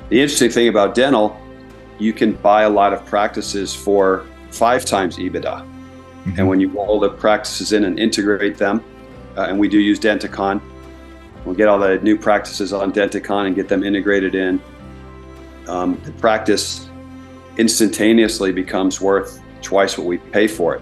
The interesting thing about dental, you can buy a lot of practices for 5 times EBITDA. Mm-hmm. And when you roll the practices in and integrate them, and we do use Denticon, we'll get all the new practices on Denticon and get them integrated in. The practice instantaneously becomes worth twice what we pay for it.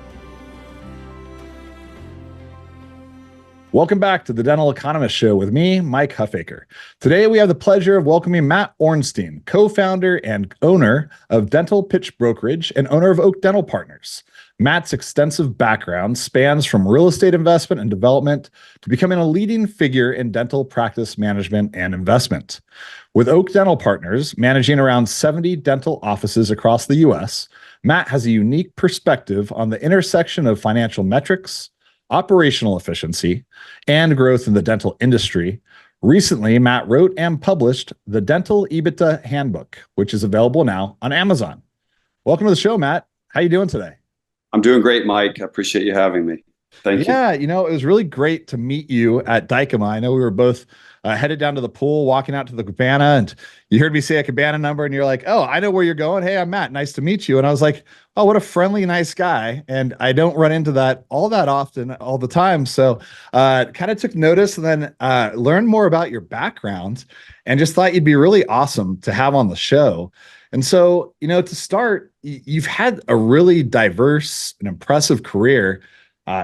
Welcome back to the Dental Economist Show with me, Mike Huffaker. Today, we have the pleasure of welcoming Matt Ornstein, co-founder and owner of Dental Pitch Brokerage and owner of Oak Dental Partners. Matt's extensive background spans from real estate investment and development to becoming a leading figure in dental practice management and investment. With Oak Dental Partners managing around 70 dental offices across the U.S., Matt has a unique perspective on the intersection of financial metrics, operational efficiency, and growth in the dental industry. Recently, Matt wrote and published the Dental EBITDA Handbook, which is available now on Amazon. Welcome to the show, Matt. How are you doing today? I'm doing great, Mike. I appreciate you having me. Thank you. Yeah, it was really great to meet you at Dykema. I know we were both headed down to the pool, walking out to the cabana, and you heard me say a cabana number, and you're like, "Oh, I know where you're going. Hey, I'm Matt. Nice to meet you." And I was like, "Oh, what a friendly, nice guy." And I don't run into that all that often, all the time. So kind of took notice and then learned more about your background and just thought you'd be really awesome to have on the show. And so, to start, you've had a really diverse and impressive career.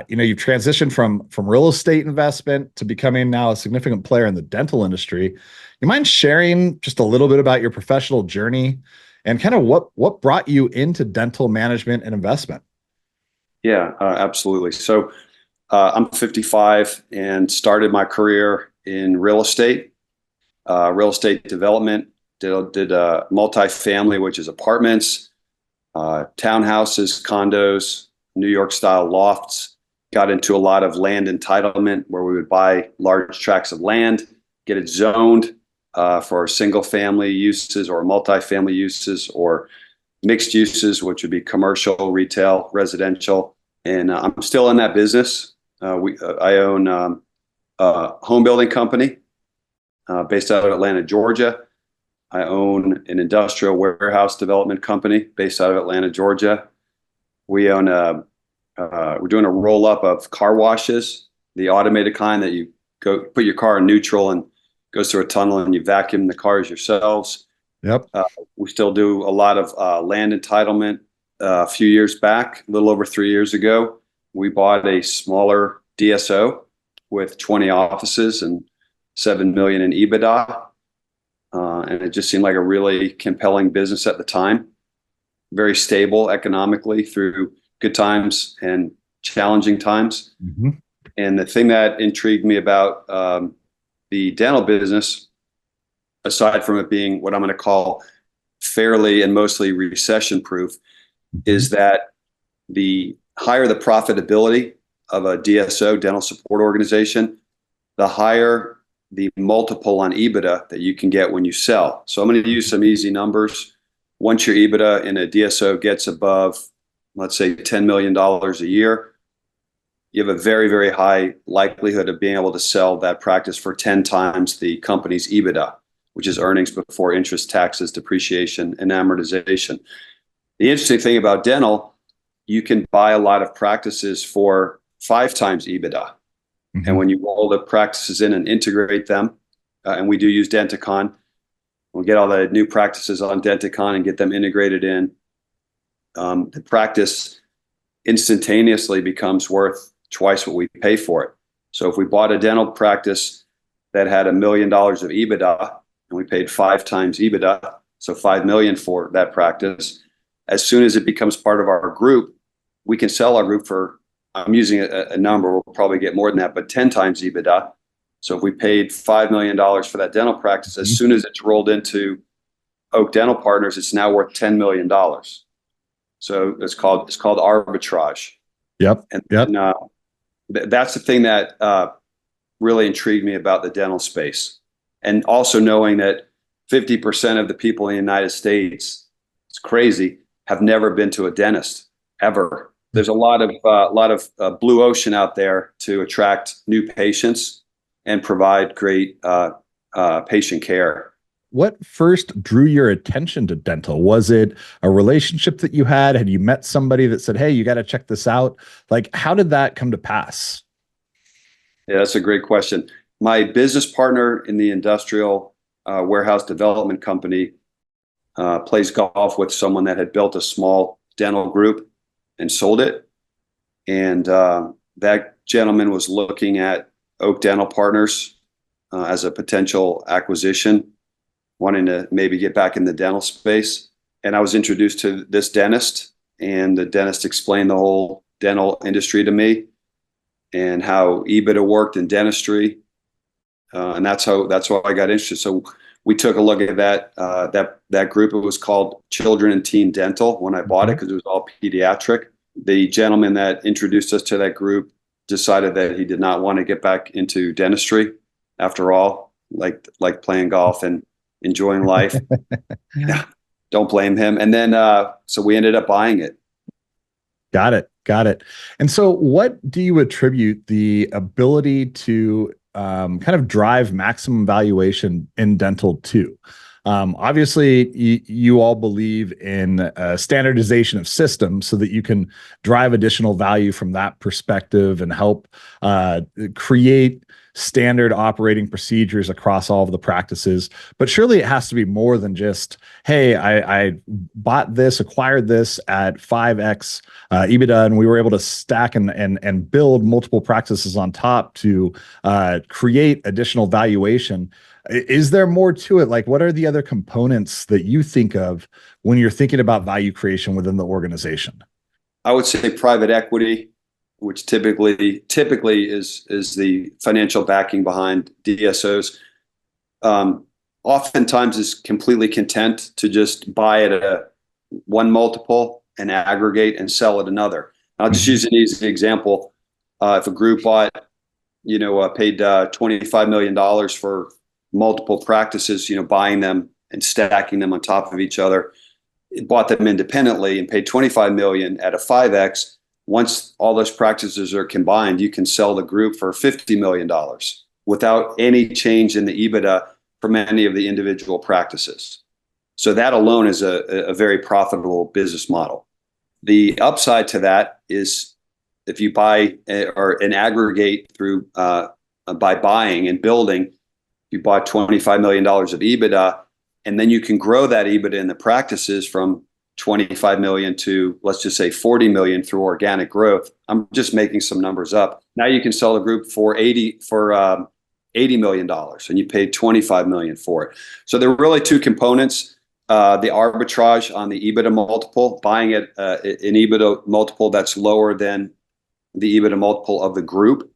You've transitioned from real estate investment to becoming now a significant player in the dental industry. You mind sharing just a little bit about your professional journey and kind of what brought you into dental management and investment? Yeah, absolutely. So I'm 55 and started my career in real estate development. Did multifamily, which is apartments, townhouses, condos, New York style lofts. Got into a lot of land entitlement where we would buy large tracts of land, get it zoned for single family uses or multifamily uses or mixed uses, which would be commercial, retail, residential. And I'm still in that business. I own a home building company based out of Atlanta, Georgia. I own an industrial warehouse development company based out of Atlanta, Georgia. We own we're doing a roll up of car washes, the automated kind that you go put your car in neutral and goes through a tunnel and you vacuum the cars yourselves. Yep. We still do a lot of land entitlement. A few years back, a little over 3 years ago, we bought a smaller DSO with 20 offices and 7 million in EBITDA. And it just seemed like a really compelling business at the time. Very stable economically through good times and challenging times. Mm-hmm. And the thing that intrigued me about the dental business, aside from it being what I'm going to call fairly and mostly recession proof, mm-hmm. is that the higher the profitability of a DSO, dental support organization, the higher the multiple on EBITDA that you can get when you sell. So I'm going to use some easy numbers. Once your EBITDA in a DSO gets above, let's say, $10 million a year, you have a very, very high likelihood of being able to sell that practice for 10 times the company's EBITDA, which is earnings before interest, taxes, depreciation, and amortization. The interesting thing about dental, you can buy a lot of practices for 5 times EBITDA. Mm-hmm. And when you roll the practices in and integrate them, and we do use Denticon, we'll get all the new practices on Denticon and get them integrated in. The practice instantaneously becomes worth twice what we pay for it. So if we bought a dental practice that had $1 million of EBITDA and we paid 5 times EBITDA, so 5 million for that practice, as soon as it becomes part of our group, we can sell our group for, I'm using a number, we'll probably get more than that, but 10 times EBITDA. So if we paid $5 million for that dental practice, as soon as it's rolled into Oak Dental Partners, it's now worth $10 million. So it's called arbitrage. Yep. And that's the thing that really intrigued me about the dental space. And also knowing that 50% of the people in the United States, it's crazy, have never been to a dentist ever. There's a lot of blue ocean out there to attract new patients and provide great patient care. what first drew your attention to dental? Was it a relationship that you had? Had you met somebody that said, hey, you got to check this out? Like, how did that come to pass? Yeah, that's a great question. My business partner in the industrial warehouse development company plays golf with someone that had built a small dental group and sold it. And that gentleman was looking at Oak Dental Partners as a potential acquisition, wanting to maybe get back in the dental space. And I was introduced to this dentist, and the dentist explained the whole dental industry to me and how EBITDA worked in dentistry. And that's how I got interested. So we took a look at that group. It was called Children and Teen Dental when I bought it, because it was all pediatric. The gentleman that introduced us to that group decided that he did not want to get back into dentistry after all, like playing golf and enjoying life. Yeah, don't blame him. And then so we ended up buying it. Got it. Got it. And so what do you attribute the ability to kind of drive maximum valuation in dental to? Obviously, you all believe in standardization of systems so that you can drive additional value from that perspective and help create standard operating procedures across all of the practices. But surely it has to be more than just, hey, I bought this, acquired this at 5x EBITDA, and we were able to stack and build multiple practices on top to create additional valuation. Is there more to it? Like, what are the other components that you think of when you're thinking about value creation within the organization? I would say private equity, which typically is the financial backing behind DSOs. Oftentimes is completely content to just buy at a one multiple and aggregate and sell at another. I'll just use an easy example. If a group bought, paid $25 million for multiple practices, buying them and stacking them on top of each other, it bought them independently and paid $25 million at a 5x. Once all those practices are combined, you can sell the group for $50 million without any change in the EBITDA from any of the individual practices. So that alone is a very profitable business model. The upside to that is if you buy or an aggregate through by buying and building, you bought $25 million of EBITDA, and then you can grow that EBITDA in the practices from 25 million to, let's just say, 40 million through organic growth. I'm just making some numbers up. Now you can sell a group for $80 million, and you paid 25 million for it. So there are really two components: the arbitrage on the EBITDA multiple, buying at an EBITDA multiple that's lower than the EBITDA multiple of the group,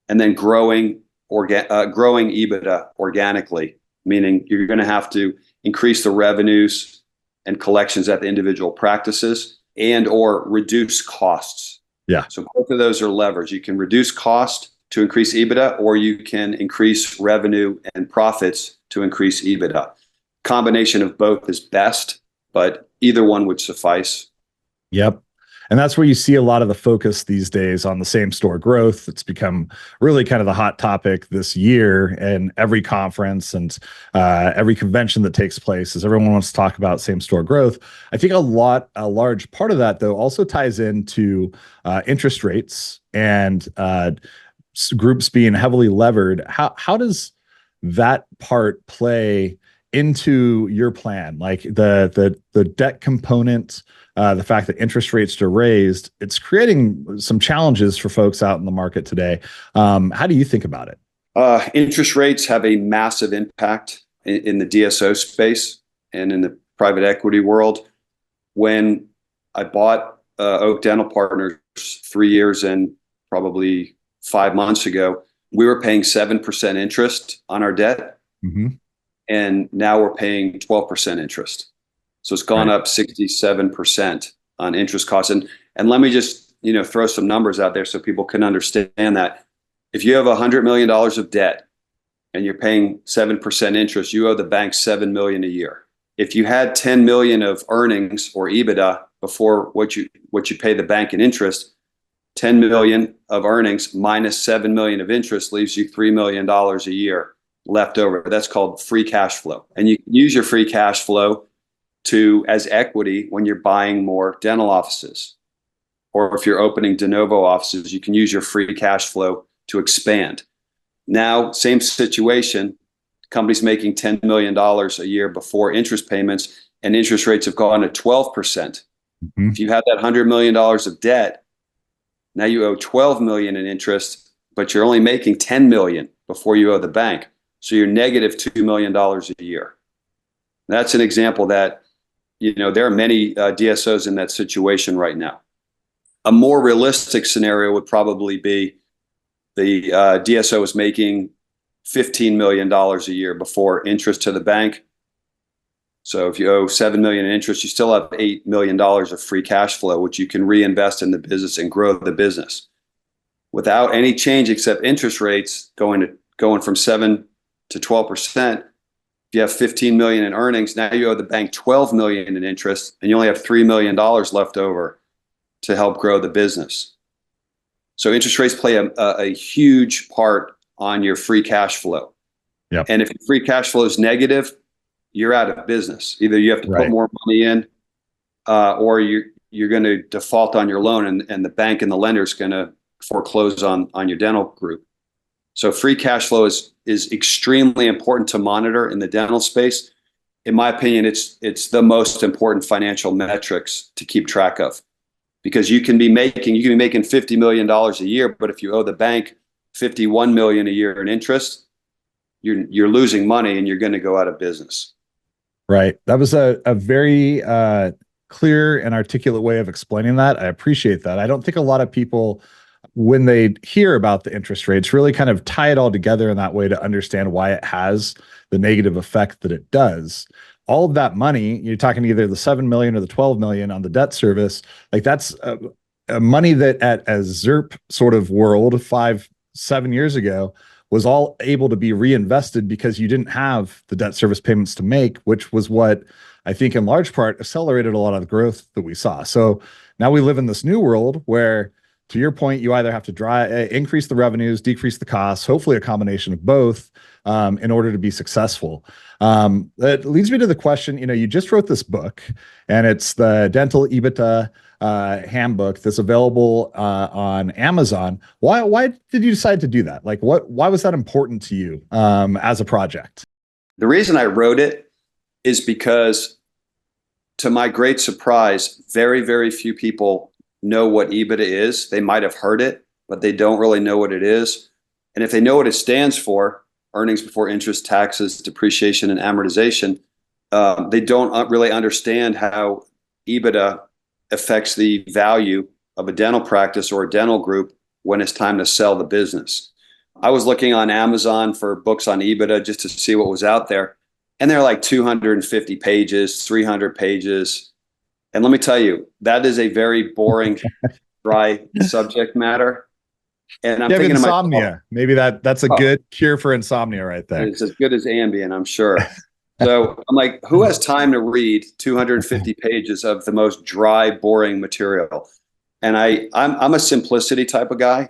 and then growing EBITDA organically, meaning you're going to have to increase the revenues and collections at the individual practices and or reduce costs. Yeah. So both of those are levers. You can reduce cost to increase EBITDA, or you can increase revenue and profits to increase EBITDA. Combination of both is best, but either one would suffice. Yep. And that's where you see a lot of the focus these days on the same store growth. It's become really kind of the hot topic this year in every conference and every convention that takes place, is everyone wants to talk about same store growth. I think a large part of that, though, also ties into interest rates and groups being heavily levered. How does that part play into your plan? Like the debt component, the fact that interest rates are raised, it's creating some challenges for folks out in the market today. How do you think about it? Interest rates have a massive impact in the DSO space and in the private equity world. When I bought Oak Dental Partners 3 years and probably 5 months ago, we were paying 7% interest on our debt. Mm-hmm. And now we're paying 12% interest. So it's gone up 67% on interest costs. And let me just, throw some numbers out there so people can understand that. If you have $100 million of debt and you're paying 7% interest, you owe the bank $7 million a year. If you had 10 million of earnings or EBITDA before what you pay the bank in interest, 10 million of earnings minus 7 million of interest leaves you $3 million a year left over. That's called free cash flow. And you can use your free cash flow as equity when you're buying more dental offices. Or if you're opening de novo offices, you can use your free cash flow to expand. Now, same situation, company's making $10 million a year before interest payments, and interest rates have gone to 12%. Mm-hmm. If you have that $100 million of debt, now you owe $12 million in interest, but you're only making $10 million before you owe the bank. So you're negative $2 million a year. That's an example that, there are many DSOs in that situation right now. A more realistic scenario would probably be the DSO is making $15 million a year before interest to the bank. So if you owe $7 million in interest, you still have $8 million of free cash flow, which you can reinvest in the business and grow the business without any change except interest rates going from 7 to 12%. If you have 15 million in earnings, now you owe the bank 12 million in interest, and you only have $3 million left over to help grow the business. So interest rates play a huge part on your free cash flow. Yep. And if your free cash flow is negative, you're out of business. Either you have to put more money in, or you're going to default on your loan, and the bank and the lender is going to foreclose on your dental group. So free cash flow is extremely important to monitor in the dental space. In my opinion, it's the most important financial metrics to keep track of, because you can be making $50 million a year, but if you owe the bank $51 million a year in interest, you're losing money and you're going to go out of business. Right. That was a very clear and articulate way of explaining that. I appreciate that. I don't think a lot of people, when they hear about the interest rates, really kind of tie it all together in that way to understand why it has the negative effect that it does. All of that money, you're talking either the 7 million or the 12 million on the debt service, like that's money that at a ZERP sort of world 5-7 years ago was all able to be reinvested because you didn't have the debt service payments to make, which was what I think in large part accelerated a lot of the growth that we saw. So now we live in this new world where, to your point, you either have to increase the revenues, decrease the costs, hopefully a combination of both, in order to be successful. That leads me to the question, you just wrote this book, and it's the Dental EBITDA handbook that's available on Amazon. Why did you decide to do that? Like, why was that important to you as a project? The reason I wrote it is because, to my great surprise, very, very few people know what EBITDA is. They might have heard it, but they don't really know what it is. And if they know what it stands for, earnings before interest, taxes, depreciation, and amortization, they don't really understand how EBITDA affects the value of a dental practice or a dental group when it's time to sell the business. I was looking on Amazon for books on EBITDA just to see what was out there. And they're like 250 pages, 300 pages. And let me tell you, that is a very boring, dry subject matter. And I'm thinking insomnia. To myself, maybe that's a good cure for insomnia right there. It's as good as Ambien, I'm sure. So I'm like, who has time to read 250 pages of the most dry, boring material? And I'm a simplicity type of guy.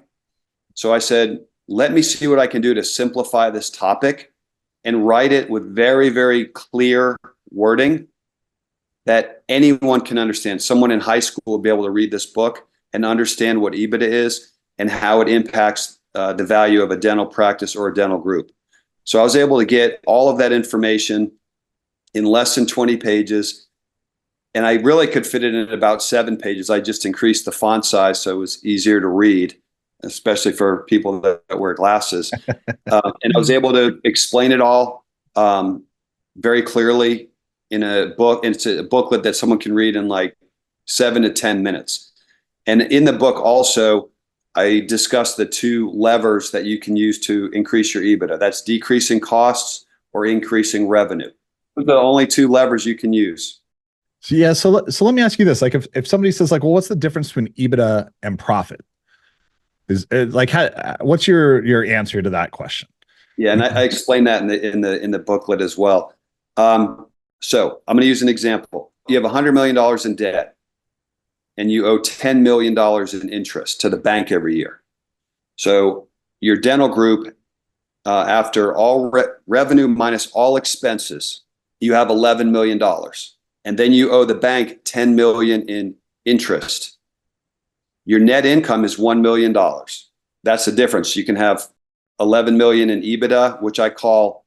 So I said, let me see what I can do to simplify this topic and write it with very, very clear wording that anyone can understand. Someone in high school will be able to read this book and understand what EBITDA is and how it impacts the value of a dental practice or a dental group. So I was able to get all of that information in less than 20 pages. And I really could fit it in about 7 pages. I just increased the font size so it was easier to read, especially for people that wear glasses. And I was able to explain it all very clearly in a book. And it's a booklet that someone can read in like 7 to 10 minutes. And in the book also, I discussed the 2 levers that you can use to increase your EBITDA. That's decreasing costs or increasing revenue. Those are the only 2 levers you can use. So yeah, so let me ask you this: like, if somebody says like, well, what's the difference between EBITDA and profit? Is like, what's your answer to that question? Yeah, and I explained that in the booklet as well. So I'm going to use an example. You have $100 million in debt, and you owe $10 million in interest to the bank every year. So your dental group after all revenue minus all expenses, you have $11 million. And then you owe the bank $10 million in interest. Your net income is $1 million. That's the difference. You can have 11 million in EBITDA, which I call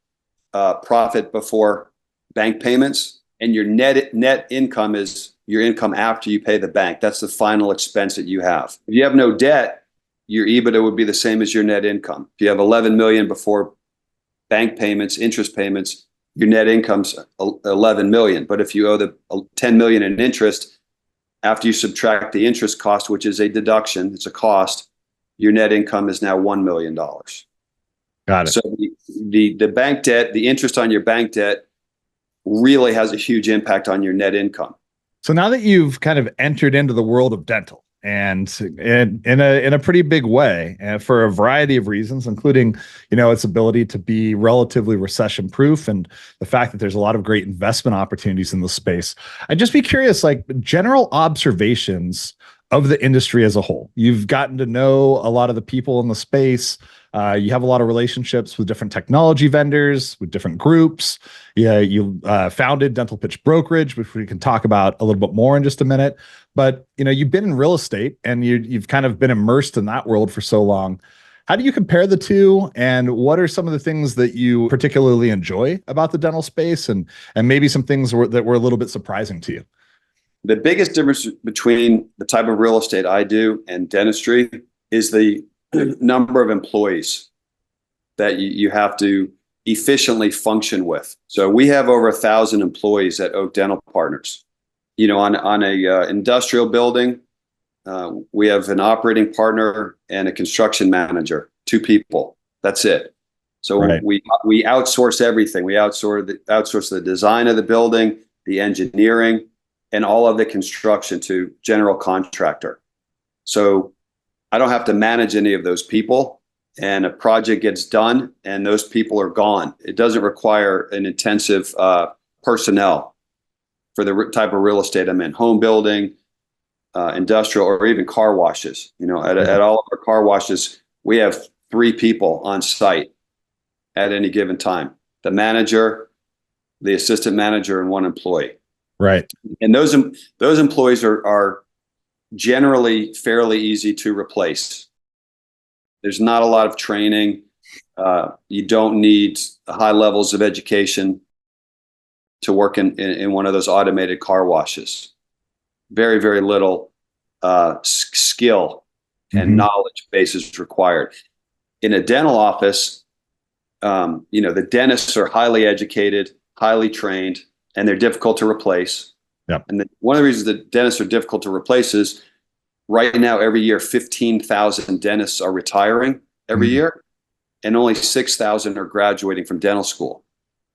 profit before bank payments, and your net income is your income after you pay the bank. That's the final expense that you have. If you have no debt, your EBITDA would be the same as your net income. If you have 11 million before bank payments, interest payments, your net income's 11 million. But if you owe the 10 million in interest, after you subtract the interest cost, which is a deduction, it's a cost, your net income is now $1 million. Got it. So the bank debt, the interest on your bank debt really has a huge impact on your net income. So now that you've kind of entered into the world of dental and in a pretty big way, and for a variety of reasons, including, its ability to be relatively recession proof and the fact that there's a lot of great investment opportunities in the space, I'd just be curious, like general observations of the industry as a whole. You've gotten to know a lot of the people in the space. You have a lot of relationships with different technology vendors, with different groups. Yeah, you founded Dental Pitch Brokerage, which we can talk about a little bit more in just a minute. But you've been in real estate and you've kind of been immersed in that world for so long. How do you compare the two? And what are some of the things that you particularly enjoy about the dental space, and maybe some things that were a little bit surprising to you? The biggest difference between the type of real estate I do and dentistry is the number of employees that you have to efficiently function with. So we have over 1,000 employees at Oak Dental Partners. On a industrial building, we have an operating partner and a construction manager, 2 people. That's it. So right. we outsource everything. We outsource the design of the building, the engineering, and all of the construction to general contractor. So I don't have to manage any of those people, and a project gets done and those people are gone. It doesn't require an intensive personnel for the type of real estate I'm in: home building, industrial, or even car washes. At all of our car washes, we have 3 people on site at any given time: the manager, the assistant manager, and 1 employee. Right. And those employees are generally fairly easy to replace. There's not a lot of training. You don't need high levels of education to work in one of those automated car washes. Very, very little skill and knowledge base is required. In a dental office, the dentists are highly educated, highly trained, and they're difficult to replace. Yep. And one of the reasons that dentists are difficult to replace is right now, every year, 15,000 dentists are retiring every year, and only 6,000 are graduating from dental school.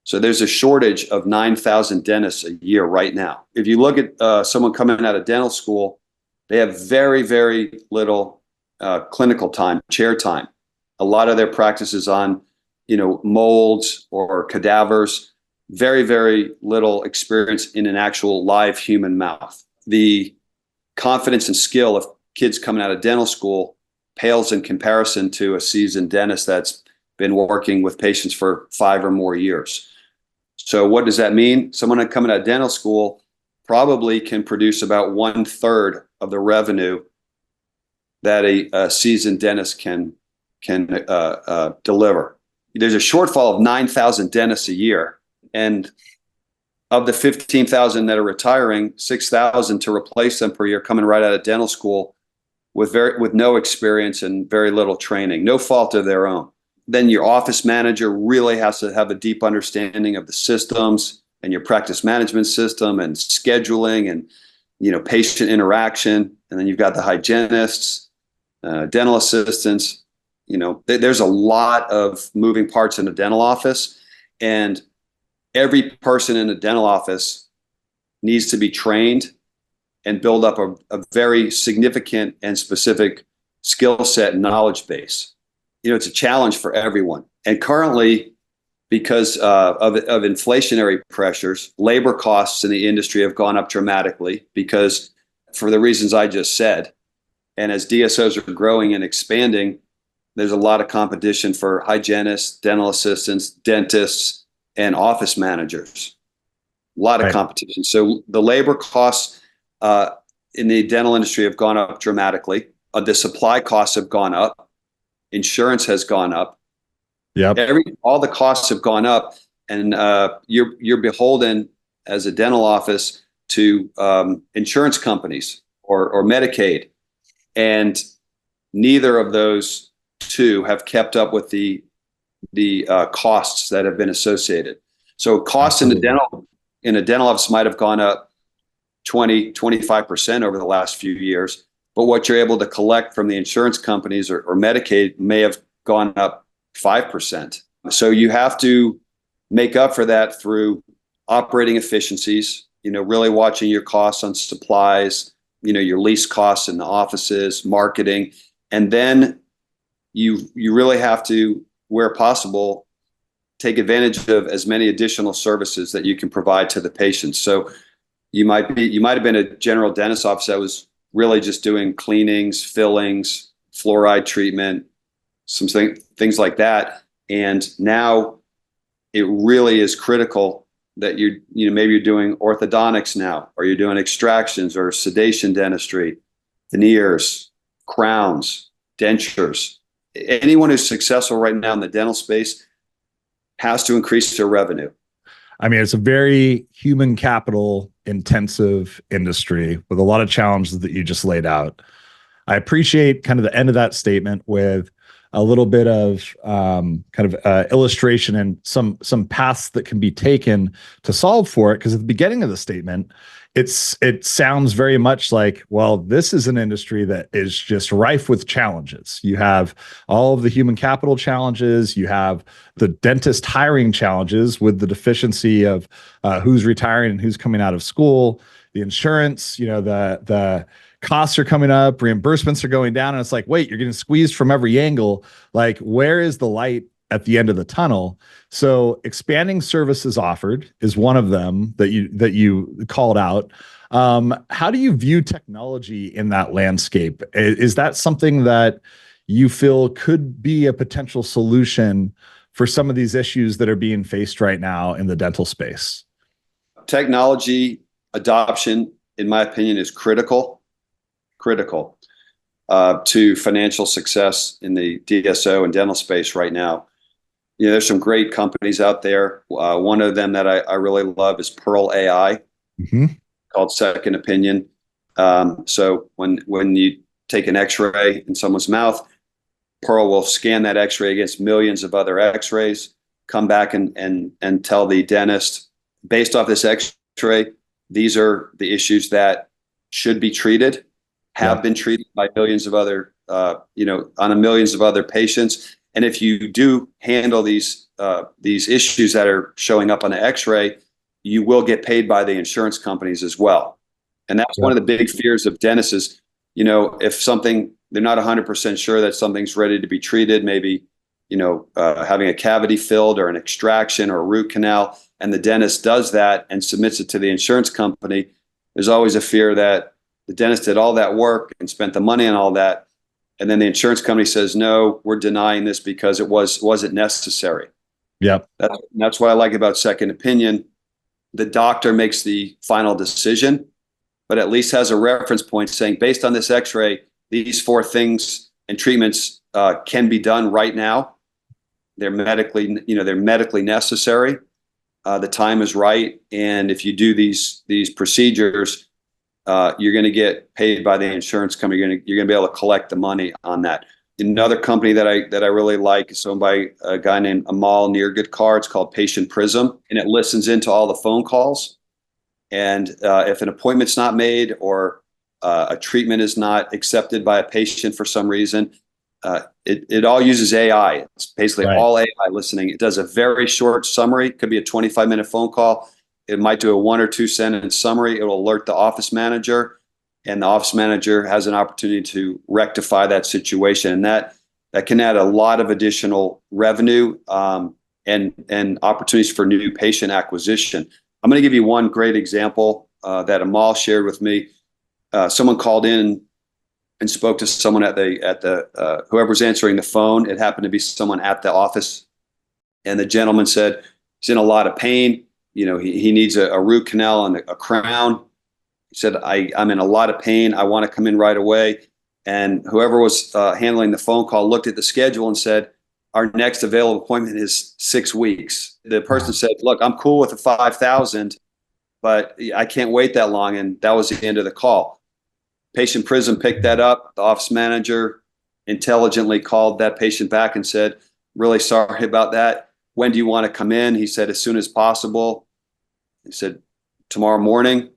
So there's a shortage of 9,000 dentists a year right now. If you look at someone coming out of dental school, they have very, very little clinical time, chair time. A lot of their practice is on, molds or cadavers. Very, very little experience in an actual live human mouth. The confidence and skill of kids coming out of dental school pales in comparison to a seasoned dentist that's been working with patients for 5 or more years. So what does that mean? Someone coming out of dental school probably can produce about 1/3 of the revenue that a seasoned dentist can deliver. There's a shortfall of 9,000 dentists a year. And of the 15,000 that are retiring, 6,000 to replace them per year coming right out of dental school with no experience and very little training, no fault of their own. Then your office manager really has to have a deep understanding of the systems and your practice management system and scheduling and patient interaction. And then you've got the hygienists, dental assistants. There's a lot of moving parts in a dental office, and every person in a dental office needs to be trained and build up a very significant and specific skill set and knowledge base. It's a challenge for everyone. And currently, because of inflationary pressures, labor costs in the industry have gone up dramatically because, for the reasons I just said, and as DSOs are growing and expanding, there's a lot of competition for hygienists, dental assistants, dentists, and office managers. A lot of competition. So the labor costs in the dental industry have gone up dramatically. The supply costs have gone up. Insurance has gone up. Yep. All the costs have gone up, and you're beholden as a dental office to insurance companies or Medicaid, and neither of those two have kept up with the costs that have been associated. So costs in a dental office might have gone up 25% over the last few years, but what you're able to collect from the insurance companies or Medicaid may have gone up 5%. So you have to make up for that through operating efficiencies, really watching your costs on supplies, your lease costs in the offices, marketing, and then you really have to, where possible, take advantage of as many additional services that you can provide to the patients. So you might have been a general dentist office that was really just doing cleanings, fillings, fluoride treatment, things like that. And now it really is critical that maybe you're doing orthodontics now, or you're doing extractions or sedation dentistry, veneers, crowns, dentures. Anyone who's successful right now in the dental space has to increase their revenue. I mean, it's a very human capital intensive industry with a lot of challenges that you just laid out. I appreciate kind of the end of that statement with a little bit of illustration and some paths that can be taken to solve for it. Because at the beginning of the statement, it sounds very much like, well, this is an industry that is just rife with challenges. You have all of the human capital challenges. You have the dentist hiring challenges with the deficiency of who's retiring and who's coming out of school. The insurance, the costs are coming up, reimbursements are going down, and it's like, wait, you're getting squeezed from every angle. Like, where is the light at the end of the tunnel? So expanding services offered is one of them that you called out. How do you view technology in that landscape? Is that something that you feel could be a potential solution for some of these issues that are being faced right now in the dental space? Technology adoption, in my opinion, is critical to financial success in the DSO and dental space right now. There's some great companies out there. One of them that I really love is Pearl AI, called Second Opinion. So when you take an X-ray in someone's mouth, Pearl will scan that X-ray against millions of other X-rays, come back and tell the dentist, based off this X-ray, these are the issues that should be treated, have been treated by millions of other, on millions of other patients. And if you do handle these issues that are showing up on the X-ray, you will get paid by the insurance companies as well. And that's one of the big fears of dentists is, if they're not 100% sure that something's ready to be treated, maybe, having a cavity filled or an extraction or a root canal, and the dentist does that and submits it to the insurance company, there's always a fear that the dentist did all that work and spent the money on all that, and then the insurance company says, no, we're denying this because it wasn't necessary. Yep. That's what I like about Second Opinion. The doctor makes the final decision, but at least has a reference point saying, based on this X-ray, these 4 things and treatments can be done right now. They're medically necessary. The time is right, and if you do these procedures, you're going to get paid by the insurance company. You're going to be able to collect the money on that. Another company that I really like is owned by a guy named Amal Nirgidkar. It's called Patient Prism, and it listens into all the phone calls. And if an appointment's not made or a treatment is not accepted by a patient for some reason, it all uses AI. It's basically all AI listening. It does a very short summary. It could be a 25-minute phone call. It might do a 1 or 2 sentence summary. It will alert the office manager, and the office manager has an opportunity to rectify that situation. And that can add a lot of additional revenue and opportunities for new patient acquisition. I'm going to give you one great example that Amal shared with me. Someone called in and spoke to someone at the whoever was answering the phone. It happened to be someone at the office. And the gentleman said, he's in a lot of pain. He needs a root canal and a crown. He said, I'm in a lot of pain. I want to come in right away. And whoever was handling the phone call looked at the schedule and said, our next available appointment is 6 weeks. The person said, look, I'm cool with the 5,000, but I can't wait that long. And that was the end of the call. Patient Prism picked that up. The office manager intelligently called that patient back and said, really sorry about that. When do you want to come in? He said, as soon as possible. He said, tomorrow morning.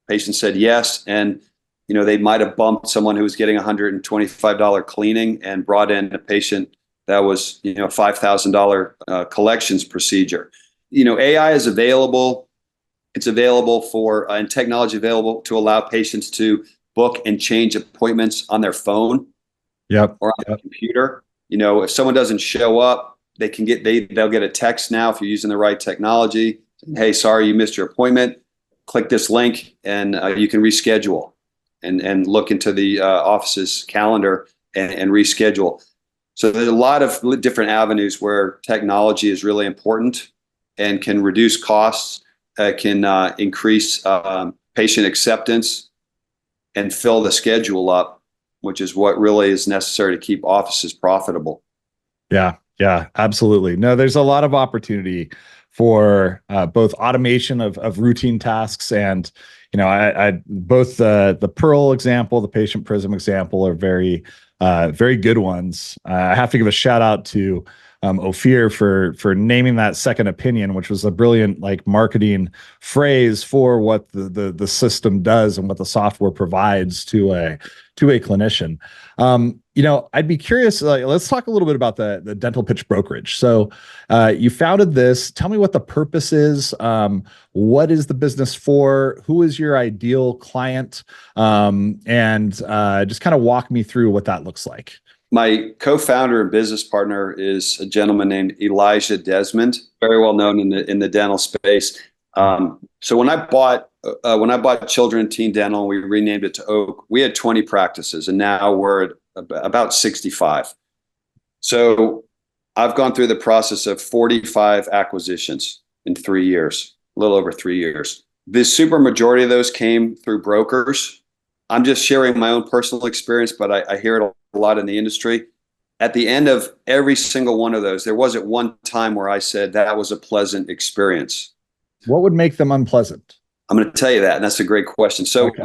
Patient said yes. And, they might have bumped someone who was getting $125 cleaning and brought in a patient that was, $5,000 collections procedure. AI is available. It's available for, and technology available to allow patients to book and change appointments on their phone. Yep. Or on their computer. If someone doesn't show up, they'll get a text now if you're using the right technology. Hey, sorry, you missed your appointment. Click this link and you can reschedule and look into the office's calendar and reschedule. So there's a lot of different avenues where technology is really important and can reduce costs, can increase patient acceptance and fill the schedule up, which is what really is necessary to keep offices profitable. Yeah, absolutely. No, there's a lot of opportunity for both automation of routine tasks and, I both the Pearl example, the Patient Prism example are very good ones. I have to give a shout out to Ophir for naming that second opinion, which was a brilliant marketing phrase for what the system does and what the software provides to a clinician. I'd be curious. Let's talk a little bit about the Dental Pitch Brokerage. So, you founded this. Tell me what the purpose is. What is the business for? Who is your ideal client? And just kind of walk me through what that looks like. My co-founder and business partner is a gentleman named Elijah Desmond, very well known in the dental space. So when I bought Children and Teen Dental, and we renamed it to Oak, we had 20 practices, and now we're at about 65. So I've gone through the process of 45 acquisitions in 3 years, a little over 3 years. The super majority of those came through brokers. I'm just sharing my own personal experience, but I hear it a lot in the industry. At the end of every single one of those, there wasn't one time where I said that was a pleasant experience. What would make them unpleasant? I'm going to tell you that, and that's a great question. So okay.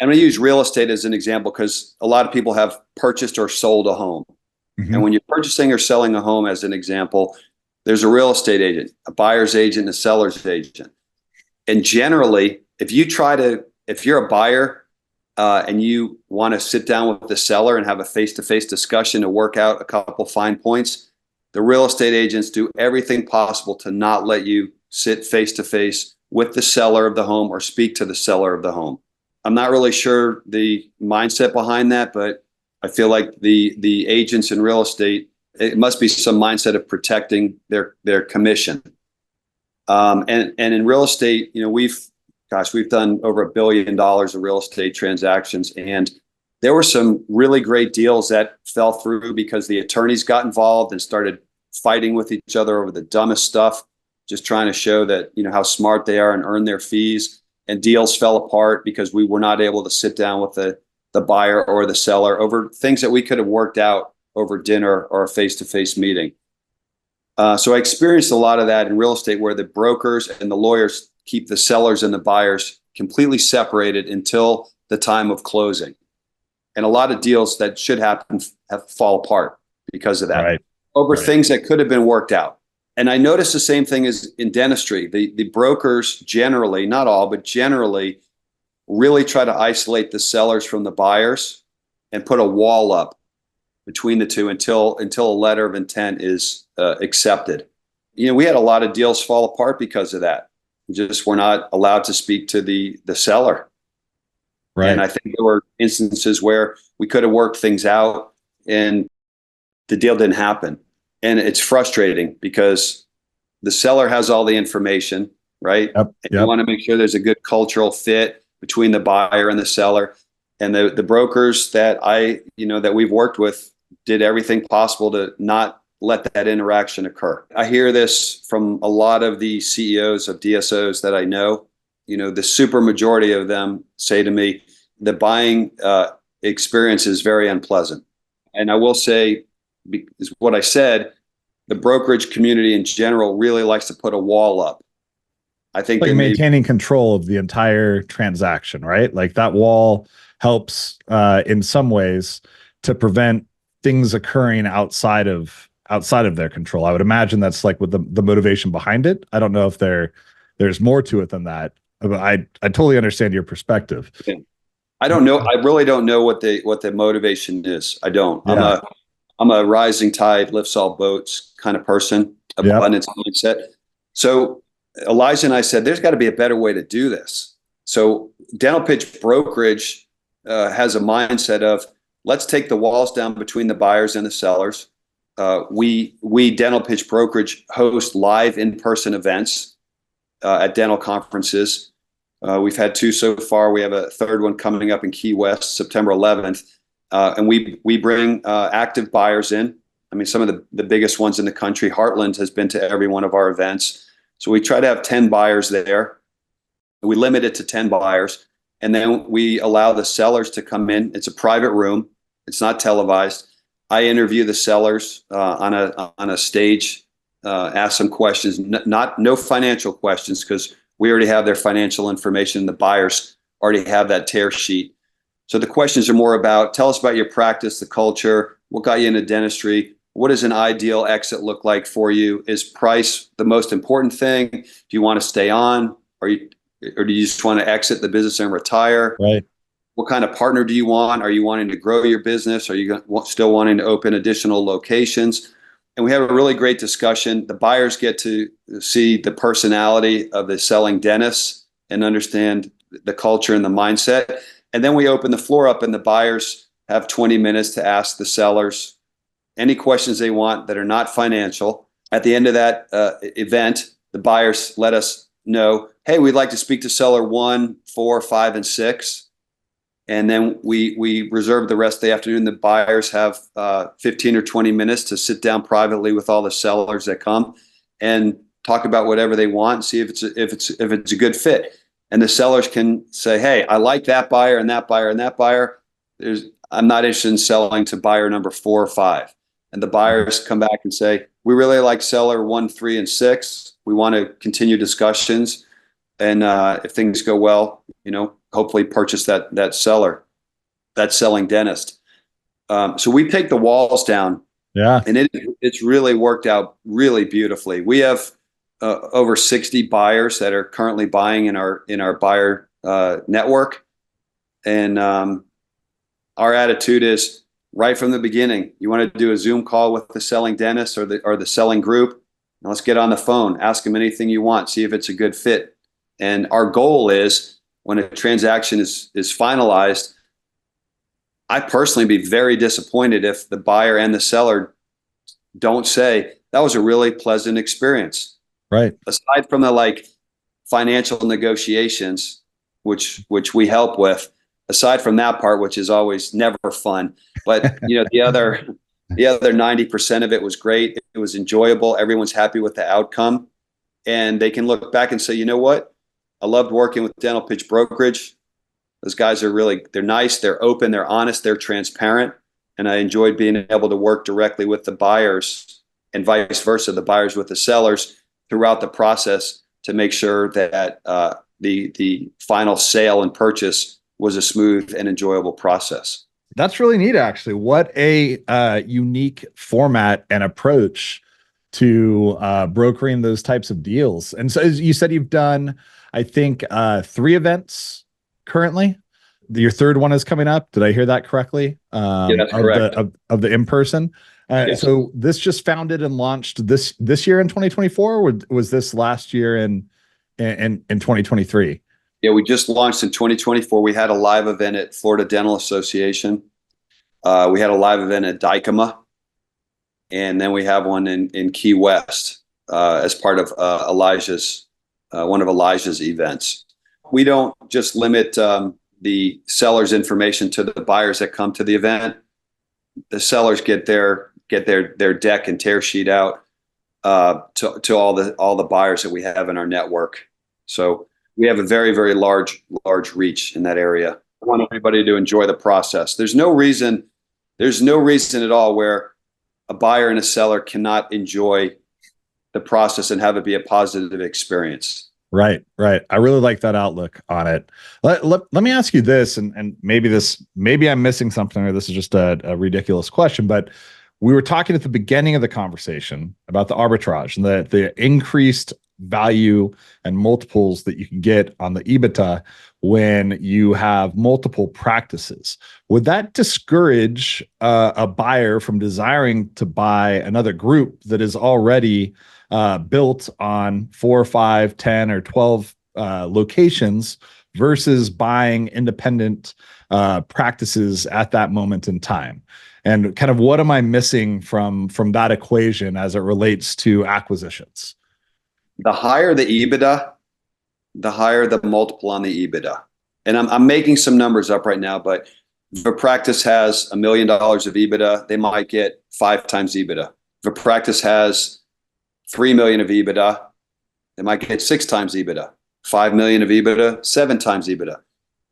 I'm going to use real estate as an example because a lot of people have purchased or sold a home. Mm-hmm. And when you're purchasing or selling a home, as an example, there's a real estate agent, a buyer's agent, a seller's agent. And generally, if you're a buyer, and you want to sit down with the seller and have a face-to-face discussion to work out a couple fine points, the real estate agents do everything possible to not let you sit face-to-face with the seller of the home or speak to the seller of the home. I'm not really sure the mindset behind that, but I feel like the agents in real estate, it must be some mindset of protecting their commission. And in real estate, we've done over $1 billion of real estate transactions, and there were some really great deals that fell through because the attorneys got involved and started fighting with each other over the dumbest stuff, just trying to show that, how smart they are and earn their fees. And deals fell apart because we were not able to sit down with the buyer or the seller over things that we could have worked out over dinner or a face-to-face meeting. So I experienced a lot of that in real estate, where the brokers and the lawyers keep the sellers and the buyers completely separated until the time of closing. And a lot of deals that should happen fall apart because of that, over things that could have been worked out. And I noticed the same thing as in dentistry. The brokers generally, not all, but generally really try to isolate the sellers from the buyers and put a wall up between the two until a letter of intent is accepted. We had a lot of deals fall apart because of that. We just were not allowed to speak to the seller. Right. And I think there were instances where we could have worked things out and the deal didn't happen. And it's frustrating because the seller has all the information, right? Yep. And you want to make sure there's a good cultural fit between the buyer and the seller. And the brokers that that we've worked with did everything possible to not let that interaction occur. I hear this from a lot of the CEOs of DSOs that I know. The super majority of them say to me, the buying experience is very unpleasant. And I will say, is what I said, the brokerage community in general really likes to put a wall up. I think like maintaining control of the entire transaction, right? Like that wall helps in some ways to prevent things occurring outside of their control. I would imagine that's like with the motivation behind it. I don't know if there's more to it than that. But I totally understand your perspective. Yeah. I don't know. I really don't know what the motivation is. I don't. Yeah. I'm a rising tide lifts all boats kind of person, abundance mindset. So Elijah and I said, there's got to be a better way to do this. So Dental Pitch Brokerage has a mindset of, let's take the walls down between the buyers and the sellers. We Dental Pitch Brokerage host live in-person events at dental conferences. We've had 2 so far. We have a 3rd one coming up in Key West, September 11th. And we bring active buyers in. I mean, some of the biggest ones in the country. Heartland has been to every one of our events. So we try to have 10 buyers there. We limit it to 10 buyers. And then we allow the sellers to come in. It's a private room. It's not televised. I interview the sellers on a stage, ask some questions, no financial questions, because we already have their financial information. The buyers already have that tear sheet. So the questions are more about, tell us about your practice, the culture, what got you into dentistry, what does an ideal exit look like for you? Is price the most important thing? Do you want to stay on, or do you just want to exit the business and retire? Right. What kind of partner do you want? Are you wanting to grow your business? Are you still wanting to open additional locations? And we have a really great discussion. The buyers get to see the personality of the selling dentists and understand the culture and the mindset. And then we open the floor up, and the buyers have 20 minutes to ask the sellers any questions they want that are not financial. At the end of that event, the buyers let us know, hey, we'd like to speak to seller 1, 4, 5, and 6. And then we reserve the rest of the afternoon. The buyers have 15 or 20 minutes to sit down privately with all the sellers that come and talk about whatever they want and see if it's a good fit. And the sellers can say, hey, I like that buyer and that buyer and that buyer. I'm not interested in selling to buyer number 4 or 5. And the buyers come back and say, we really like seller 1, 3, and 6. We want to continue discussions. And if things go well, hopefully purchase that selling dentist. So we take the walls down. Yeah. And it's really worked out really beautifully. We have over 60 buyers that are currently buying in our buyer network. And our attitude is, right from the beginning, you want to do a Zoom call with the selling dentist or the selling group, and let's get on the phone, ask them anything you want, see if it's a good fit. And our goal is, when a transaction is finalized, I personally be very disappointed if the buyer and the seller don't say, that was a really pleasant experience. Right. Aside from the financial negotiations, which we help with, aside from that part, which is always never fun, but the other 90% of it was great. It was enjoyable. Everyone's happy with the outcome, and they can look back and say, you know what? I loved working with Dental Pitch Brokerage. Those guys they're nice, they're open, they're honest, they're transparent. And I enjoyed being able to work directly with the buyers and vice versa, the buyers with the sellers throughout the process to make sure that the final sale and purchase was a smooth and enjoyable process. That's really neat, actually. What a unique format and approach to brokering those types of deals. And so, as you said, you've done, I think, 3 events currently. Your 3rd one is coming up. Did I hear that correctly? Yeah, that's correct. Of the in-person. Yes. So this just founded and launched this year in 2024, or was this last year in 2023? Yeah, we just launched in 2024. We had a live event at Florida Dental Association. We had a live event at DICOMA. And then we have one in Key West as part of one of Elijah's events. We don't just limit the seller's information to the buyers that come to the event. The sellers get their deck and tear sheet out to all the buyers that we have in our network. So we have a very, very large reach in that area. I want everybody to enjoy the process. There's no reason at all where a buyer and a seller cannot enjoy the process and have it be a positive experience. Right. I really like that outlook on it. Let me ask you this, and maybe I'm missing something, or this is just a ridiculous question, but we were talking at the beginning of the conversation about the arbitrage and the increased value and multiples that you can get on the EBITDA when you have multiple practices. Would that discourage a buyer from desiring to buy another group that is already built on 4, 5, 10, or 12 locations versus buying independent practices at that moment in time? And kind of what am I missing from that equation as it relates to acquisitions? The higher the EBITDA, the higher the multiple on the EBITDA. And I'm making some numbers up right now, but if a practice has $1 million of EBITDA, they might get 5 times EBITDA. If a practice has 3 million of EBITDA, they might get 6 times EBITDA. 5 million of EBITDA, 7 times EBITDA.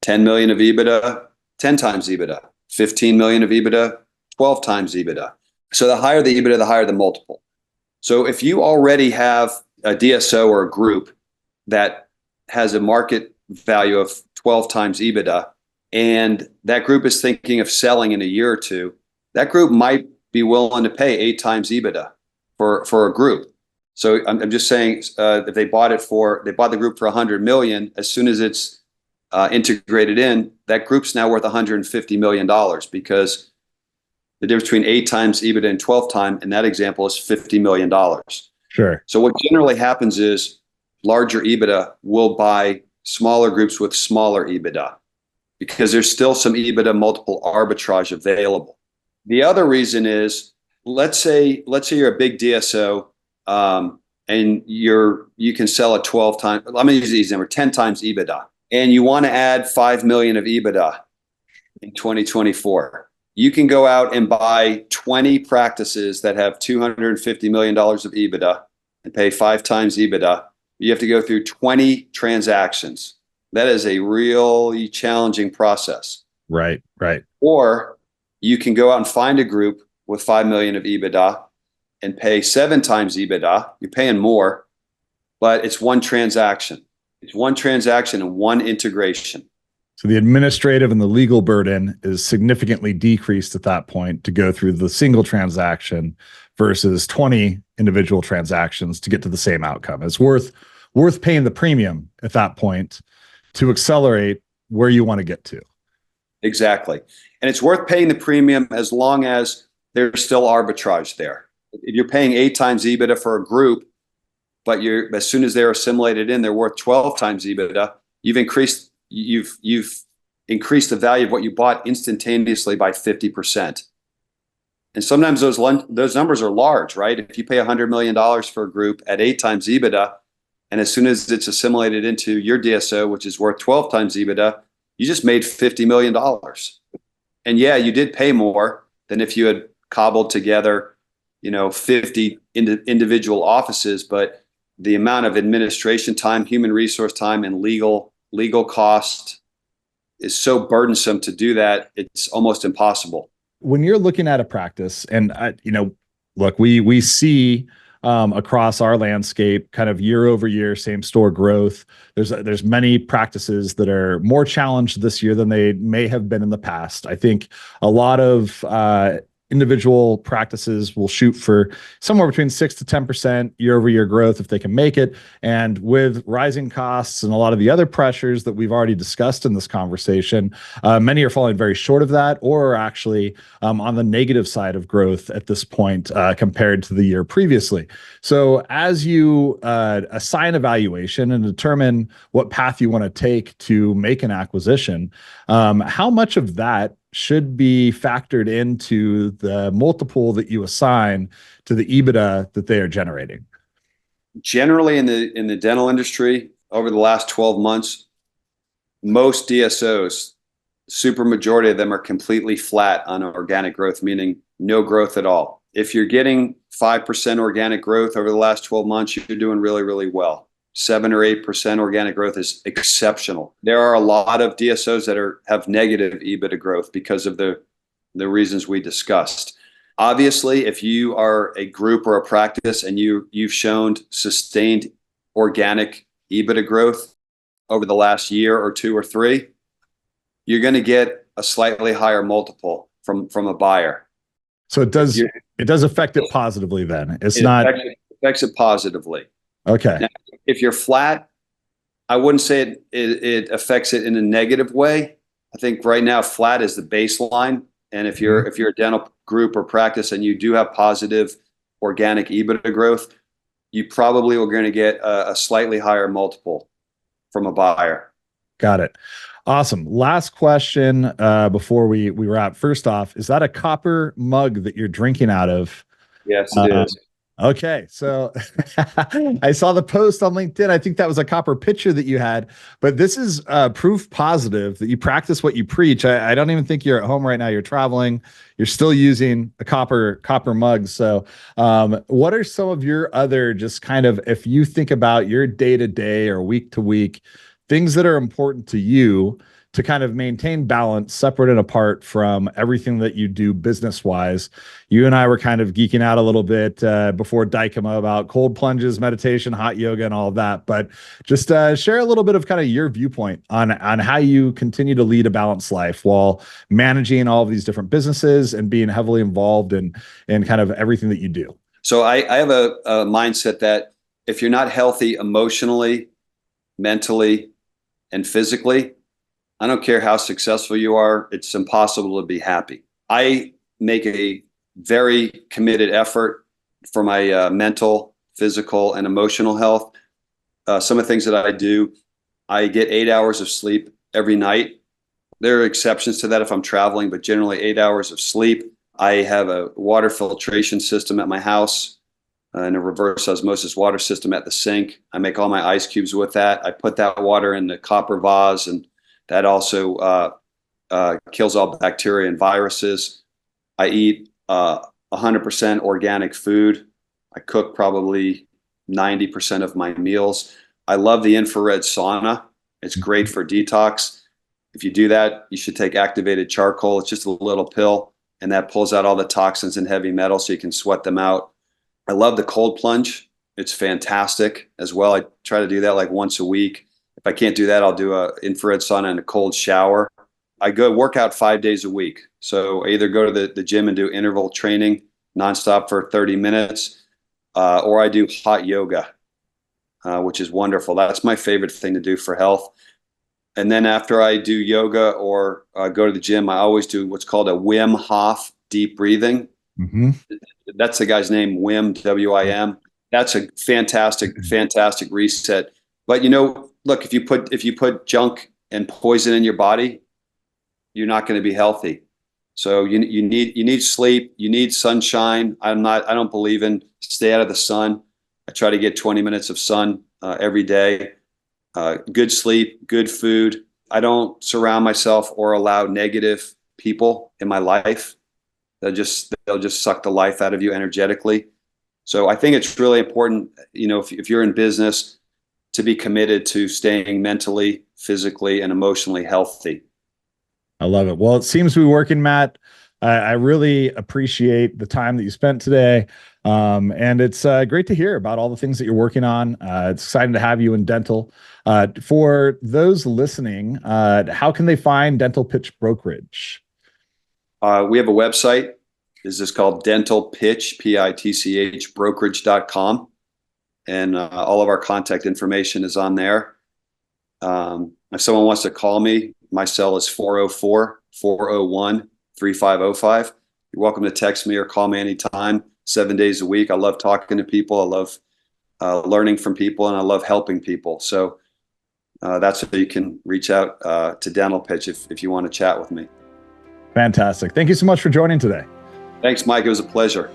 10 million of EBITDA, 10 times EBITDA. 15 million of EBITDA, 12 times EBITDA. So the higher the EBITDA, the higher the multiple. So if you already have a DSO or a group that has a market value of 12 times EBITDA, and that group is thinking of selling in a year or two, that group might be willing to pay 8 times EBITDA for a group. So I'm just saying, if they bought the group for 100 million, as soon as it's integrated in, that group's now worth $150 million, because the difference between 8 times EBITDA and 12 times, in that example, is $50 million. Sure. So what generally happens is larger EBITDA will buy smaller groups with smaller EBITDA, because there's still some EBITDA multiple arbitrage available. The other reason is, let's say you're a big DSO, and you can sell at 12 times. Let me use these number, 10 times EBITDA, and you want to add 5 million of EBITDA in 2024. You can go out and buy 20 practices that have $250 million of EBITDA and pay 5 times EBITDA. You have to go through 20 transactions. That is a really challenging process. Right. Or you can go out and find a group with 5 million of EBITDA and pay 7 times EBITDA. You're paying more, but it's one transaction. It's one transaction and one integration. So the administrative and the legal burden is significantly decreased at that point to go through the single transaction versus 20 individual transactions to get to the same outcome. It's worth paying the premium at that point to accelerate where you want to get to. Exactly. And it's worth paying the premium as long as there's still arbitrage there. If you're paying 8 times EBITDA for a group, but as soon as they're assimilated in, they're worth 12 times EBITDA, you've increased the value of what you bought instantaneously by 50%. And sometimes those numbers are large, right? If you pay $100 million for a group at 8 times EBITDA, and as soon as it's assimilated into your DSO, which is worth 12 times EBITDA, you just made $50 million. And yeah, you did pay more than if you had cobbled together, 50 individual offices, but the amount of administration time, human resource time, and legal cost is so burdensome to do that, it's almost impossible. When you're looking at a practice, and look, we see across our landscape kind of year over year same store growth. There's many practices that are more challenged this year than they may have been in the past. I think a lot of individual practices will shoot for somewhere between 6 to 10% year over year growth if they can make it. And with rising costs and a lot of the other pressures that we've already discussed in this conversation, many are falling very short of that, or are actually on the negative side of growth at this point compared to the year previously. So as you assign a valuation and determine what path you want to take to make an acquisition, how much of that should be factored into the multiple that you assign to the EBITDA that they are generating? Generally, in the dental industry, over the last 12 months, most DSOs super majority of them are completely flat on organic growth, meaning no growth at all. If you're getting 5% organic growth over the last 12 months, you're doing really, really well. 7 or 8% organic growth is exceptional. There are a lot of DSOs that have negative EBITDA growth because of the reasons we discussed. Obviously, if you are a group or a practice and you've shown sustained organic EBITDA growth over the last year or 2 or 3, you're going to get a slightly higher multiple from a buyer. So it does affect it positively then. It affects it positively. Okay. Now, if you're flat, I wouldn't say it affects it in a negative way. I think right now flat is the baseline. And if you're a dental group or practice and you do have positive organic EBITDA growth, you probably are going to get a slightly higher multiple from a buyer. Got it. Awesome. Last question before we wrap. First off, is that a copper mug that you're drinking out of? Yes, it is. Okay. So I saw the post on LinkedIn. I think that was a copper pitcher that you had, but this is proof positive that you practice what you preach. I don't even think you're at home right now. You're traveling. You're still using a copper mug. So what are some of your other, just kind of, if you think about your day to day or week to week, things that are important to you to kind of maintain balance, separate and apart from everything that you do business-wise? You and I were kind of geeking out a little bit before Dykema about cold plunges, meditation, hot yoga, and all of that. But just share a little bit of kind of your viewpoint on how you continue to lead a balanced life while managing all of these different businesses and being heavily involved in kind of everything that you do. So I have a mindset that if you're not healthy emotionally, mentally, and physically, I don't care how successful you are, it's impossible to be happy. I make a very committed effort for my mental, physical, and emotional health. Some of the things that I do, I get 8 hours of sleep every night. There are exceptions to that if I'm traveling, but generally 8 hours of sleep. I have a water filtration system at my house and a reverse osmosis water system at the sink. I make all my ice cubes with that. I put that water in the copper vase, and that also kills all bacteria and viruses. I eat 100% organic food. I cook probably 90% of my meals. I love the infrared sauna. It's great for detox. If you do that, you should take activated charcoal. It's just a little pill, and that pulls out all the toxins and heavy metals so you can sweat them out. I love the cold plunge. It's fantastic as well. I try to do that like once a week. If I can't do that, I'll do an infrared sauna and a cold shower. I go work out 5 days a week. So I either go to the gym and do interval training nonstop for 30 minutes, or I do hot yoga, which is wonderful. That's my favorite thing to do for health. And then after I do yoga or go to the gym, I always do what's called a Wim Hof deep breathing. Mm-hmm. That's the guy's name, Wim, W-I-M. That's a fantastic reset. But look, if you put junk and poison in your body, you're not going to be healthy. So you need sleep, you need sunshine. I don't believe in stay out of the sun. I try to get 20 minutes of sun every day. Good sleep, good food. I don't surround myself or allow negative people in my life. They'll just suck the life out of you energetically. So I think it's really important, if you're in business, to be committed to staying mentally, physically, and emotionally healthy. I love it. Well, it seems to be working, Matt. I really appreciate the time that you spent today. And it's great to hear about all the things that you're working on. It's exciting to have you in dental. For those listening, how can they find Dental Pitch Brokerage? We have a website. This is called Dental Pitch, Pitch, brokerage.com. And all of our contact information is on there. If someone wants to call me, my cell is 404-401-3505. You're welcome to text me or call me anytime, 7 days a week. I love talking to people. I love learning from people, and I love helping people. So that's how you can reach out to Dental Pitch if you want to chat with me. Fantastic. Thank you so much for joining today. Thanks, Mike. It was a pleasure.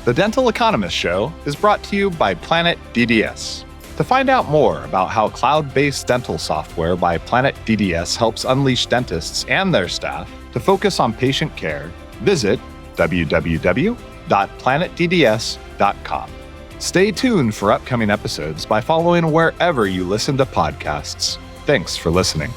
The Dental Economist Show is brought to you by Planet DDS. To find out more about how cloud-based dental software by Planet DDS helps unleash dentists and their staff to focus on patient care, visit www.planetdds.com. Stay tuned for upcoming episodes by following wherever you listen to podcasts. Thanks for listening.